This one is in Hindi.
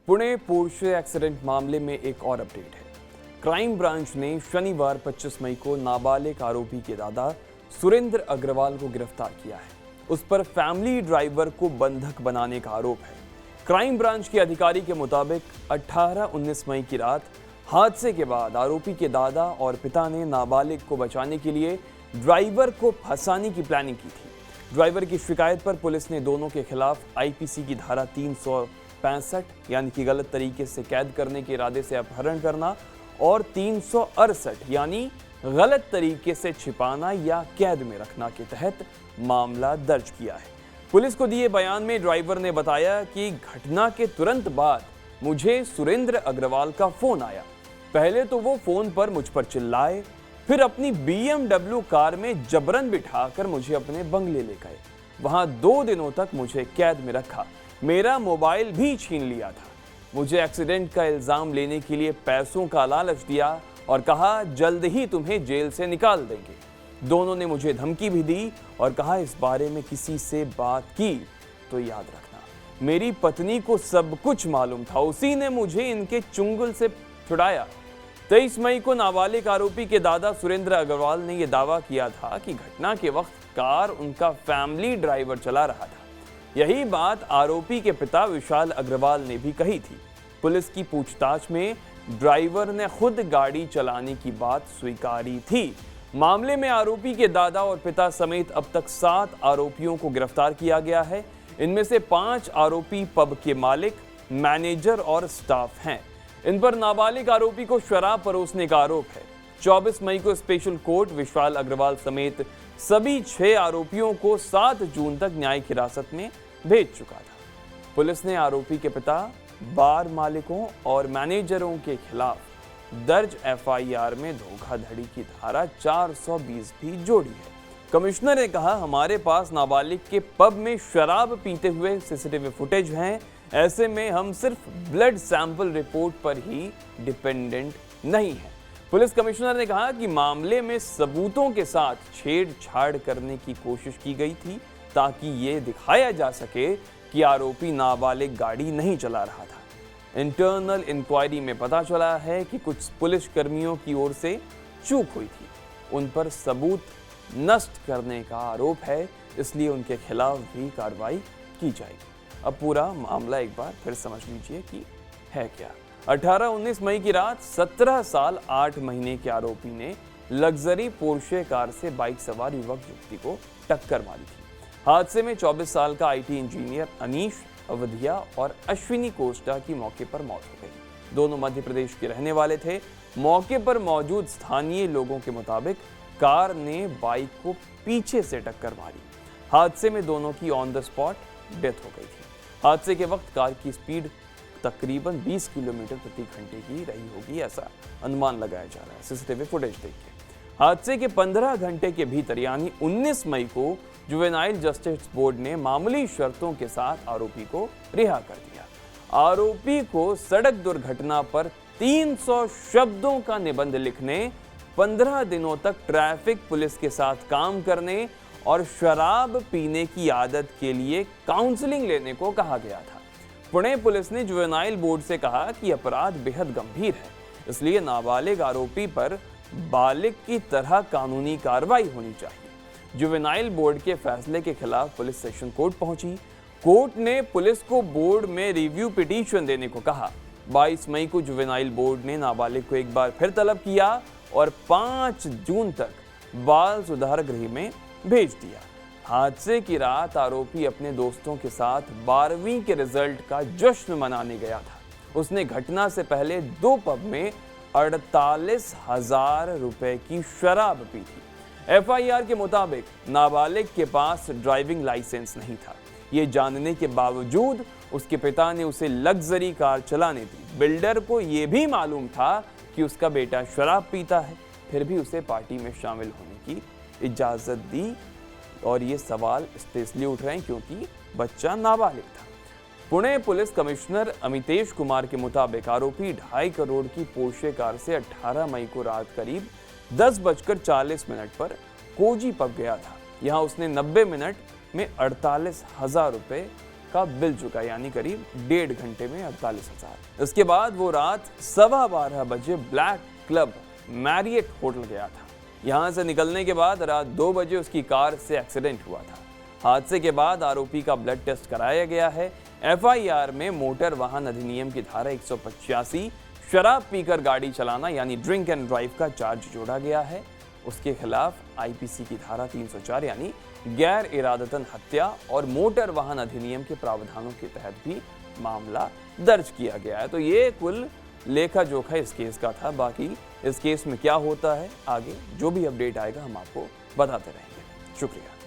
पुणे पोर्शे एक्सीडेंट मामले में एक और अपडेट है। क्राइम ब्रांच ने शनिवार 25 मई को नाबालिग आरोपी के दादा सुरेंद्र अग्रवाल को गिरफ्तार किया है। उस पर फैमिली ड्राइवर को बंधक बनाने का आरोप है। क्राइम ब्रांच के अधिकारी के मुताबिक 18-19 मई की रात हादसे के बाद आरोपी के दादा और पिता ने नाबालिग को बचाने के लिए ड्राइवर को फंसाने की प्लानिंग की थी। ड्राइवर की शिकायत पर पुलिस ने दोनों के खिलाफ आईपीसी की धारा 365 यानी कि गलत तरीके से कैद करने के इरादे से अपहरण करना और 368 यानी गलत तरीके से छिपाना या कैद में रखना के तहत मामला दर्ज किया है। पुलिस को दिए बयान में ड्राइवर ने बताया कि घटना के तुरंत बाद मुझे सुरेंद्र अग्रवाल का फोन आया। पहले तो वो फोन पर मुझ पर चिल्लाए, फिर अपनी BMW कार में जबरन बिठाकर मुझे अपने बंगले ले गए। वहां 2 दिनों तक मुझे कैद में रखा। मेरा मोबाइल भी छीन लिया था। मुझे एक्सीडेंट का इल्जाम लेने के लिए पैसों का लालच दिया और कहा जल्द ही तुम्हें जेल से निकाल देंगे। दोनों ने मुझे धमकी भी दी और कहा इस बारे में किसी से बात की तो याद रखना। मेरी पत्नी को सब कुछ मालूम था, उसी ने मुझे इनके चुंगल से छुड़ाया। 23 मई को नाबालिग आरोपी के दादा सुरेंद्र अग्रवाल ने यह दावा किया था कि घटना के वक्त कार उनका फैमिली ड्राइवर चला रहा था। यही बात आरोपी के पिता विशाल अग्रवाल ने भी कही थी। पुलिस की पूछताछ में ड्राइवर ने खुद गाड़ी चलाने की बात स्वीकारी थी। मामले में आरोपी के दादा और पिता समेत अब तक 7 आरोपियों को गिरफ्तार किया गया है। इनमें से 5 आरोपी पब के मालिक, मैनेजर और स्टाफ हैं। इन पर नाबालिग आरोपी को शराब परोसने का आरोप है। 24 मई को स्पेशल कोर्ट विशाल अग्रवाल समेत सभी 6 आरोपियों को 7 जून तक न्यायिक हिरासत में भेज चुका था। पुलिस ने आरोपी के पिता, बार मालिकों और मैनेजरों के खिलाफ दर्ज FIR में धोखाधड़ी की धारा 420 भी जोड़ी है। कमिश्नर ने कहा हमारे पास नाबालिग के पब में शराब पीते हुए CCTV फुटेज हैं। ऐसे में हम सिर्फ ब्लड सैंपल रिपोर्ट पर ही डिपेंडेंट नहीं है। पुलिस कमिश्नर ने कहा कि मामले में सबूतों के साथ छेड़छाड़ करने की कोशिश की गई थी ताकि ये दिखाया जा सके कि आरोपी नाबालिग गाड़ी नहीं चला रहा था। इंटरनल इंक्वायरी में पता चला है कि कुछ पुलिस कर्मियों की ओर से चूक हुई थी। उन पर सबूत नष्ट करने का आरोप है, इसलिए उनके खिलाफ भी कार्रवाई की जाएगी। अब पूरा मामला एक बार फिर समझ लीजिए कि है क्या। 18-19 मई की रात 17 साल 8 महीने के आरोपी ने लग्जरी पोर्शे कार से बाइक सवार युवक युवती को टक्कर मारी थी। हादसे में 24 साल का IT इंजीनियर अनीश अवधिया और अश्विनी कोस्टा की मौके पर मौत हो गई। दोनों मध्य प्रदेश के रहने वाले थे। मौके पर मौजूद स्थानीय लोगों के मुताबिक कार ने बाइक को पीछे से टक्कर मारी। हादसे में दोनों की ऑन द स्पॉट डेथ हो गई थी। हादसे के वक्त कार की स्पीड तकरीबन 20 किलोमीटर प्रति घंटे की रही होगी, ऐसा अनुमान लगाया जा रहा है CCTV फुटेज देख के। हादसे के 15 घंटे के भीतर यानी 19 मई को जुवेनाइल जस्टिस बोर्ड ने मामूली शर्तों के साथ आरोपी को रिहा कर दिया। आरोपी को सड़क दुर्घटना पर 300 शब्दों का निबंध लिखने, 15 दिनों तक ट्रैफिक पुलिस के साथ काम करने और शराब पीने की आदत के लिए काउंसलिंग लेने को कहा गया था। पुणे पुलिस ने जुवेनाइल बोर्ड से कहा कि अपराध बेहद गंभीर है, इसलिए नाबालिग आरोपी पर बालिग की तरह कानूनी कार्रवाई होनी चाहिए। जुवेनाइल बोर्ड के फैसले के खिलाफ पुलिस सेशन कोर्ट पहुंची। कोर्ट ने पुलिस को बोर्ड में रिव्यू पिटीशन देने को कहा। 22 मई को जुवेनाइल बोर्ड ने नाबालिग को एक बार फिर तलब किया और 5 जून तक बाल सुधार गृह में भेज दिया। हादसे की रात आरोपी अपने दोस्तों के साथ 12वीं के रिजल्ट का जश्न मनाने गया था। उसने घटना से पहले 2 पब में 48,000 रुपए की शराब पी थी। FIR के मुताबिक नाबालिग के पास ड्राइविंग लाइसेंस नहीं था। ये जानने के बावजूद उसके पिता ने उसे लग्जरी कार चलाने दी। बिल्डर को ये भी मालूम था कि उसका बेटा शराब पीता है, फिर भी उसे पार्टी में शामिल होने की इजाजत दी। और ये सवाल इसलिए उठ रहे हैं क्योंकि बच्चा नाबालिग था। पुणे पुलिस कमिश्नर अमितेश कुमार के मुताबिक आरोपी 2.5 करोड़ की पोर्शे कार से 18 मई को रात करीब 10:40 पर कोजी पब गया था। यहाँ उसने 90 मिनट में 48,000 रुपए का बिल चुका, यानी करीब 1.5 घंटे में 48,000। इसके बाद वो रात 12:15 बजे ब्लैक क्लब मैरियट होटल गया था। यहाँ से निकलने के बाद रात 2 बजे उसकी कार से एक्सीडेंट हुआ था। हादसे के बाद आरोपी का ब्लड टेस्ट कराया गया है। एफआईआर में मोटर वाहन अधिनियम की धारा 185 शराब पीकर गाड़ी चलाना यानी ड्रिंक एंड ड्राइव का चार्ज जोड़ा गया है। उसके खिलाफ आईपीसी की धारा 304 यानी गैर इरादतन हत्या और मोटर वाहन अधिनियम के प्रावधानों के तहत भी मामला दर्ज किया गया है। तो ये कुल लेखा जोखा इस केस का था। बाकी इस केस में क्या होता है आगे जो भी अपडेट आएगा हम आपको बताते रहेंगे। शुक्रिया।